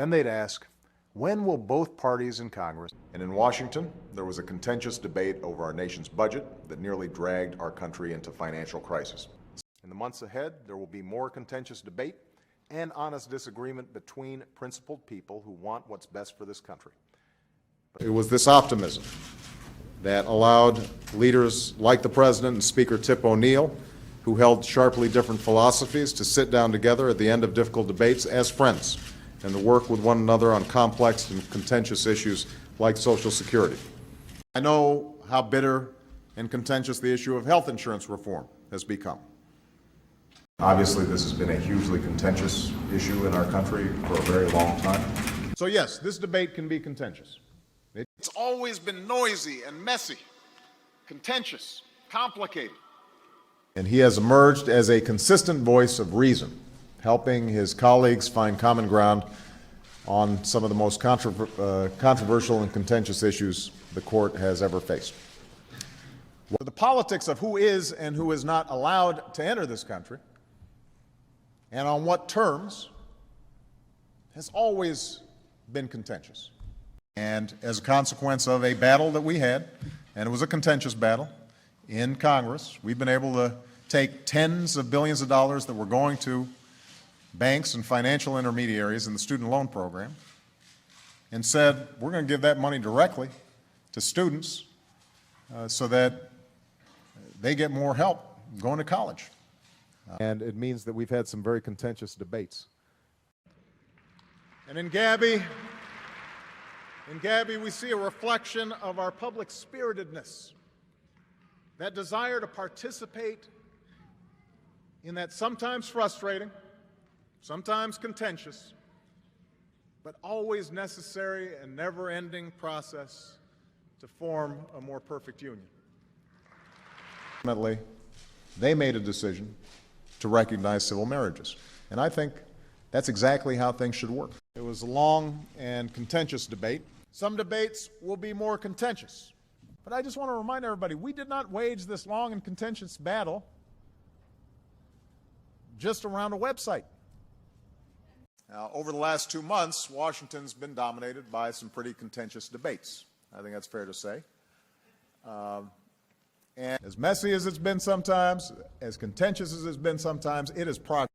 Then they'd ask, when will both parties in Congress? And in Washington, there was a contentious debate over our nation's budget that nearly dragged our country into financial crisis. In the months ahead, there will be more contentious debate and honest disagreement between principled people who want what's best for this country. It was this optimism that allowed leaders like the President and Speaker Tip O'Neill, who held sharply different philosophies, to sit down together at the end of difficult debates as friends and to work with one another on complex and contentious issues like Social Security. I know how bitter and contentious the issue of health insurance reform has become. Obviously, this has been a hugely contentious issue in our country for a very long time. So yes, this debate can be contentious. It's always been noisy and messy, contentious, complicated. And he has emerged as a consistent voice of reason, helping his colleagues find common ground on some of the most controversial and contentious issues the court has ever faced. The politics of who is and who is not allowed to enter this country, and on what terms, has always been contentious. And as a consequence of a battle that we had, and it was a contentious battle in Congress, we've been able to take tens of billions of dollars that were going to banks and financial intermediaries in the student loan program and said, we're going to give that money directly to students so that they get more help going to college. And it means that we've had some very contentious debates. And in Gabby, we see a reflection of our public spiritedness, that desire to participate in that sometimes frustrating, sometimes contentious, but always necessary and never-ending process to form a more perfect union. Ultimately, they made a decision to recognize civil marriages, and I think that's exactly how things should work. It was a long and contentious debate. Some debates will be more contentious. But I just want to remind everybody, we did not wage this long and contentious battle just around a website. Now, over the last 2 months, Washington's been dominated by some pretty contentious debates. I think that's fair to say. And as messy as it's been sometimes, as contentious as it's been sometimes, it is progress.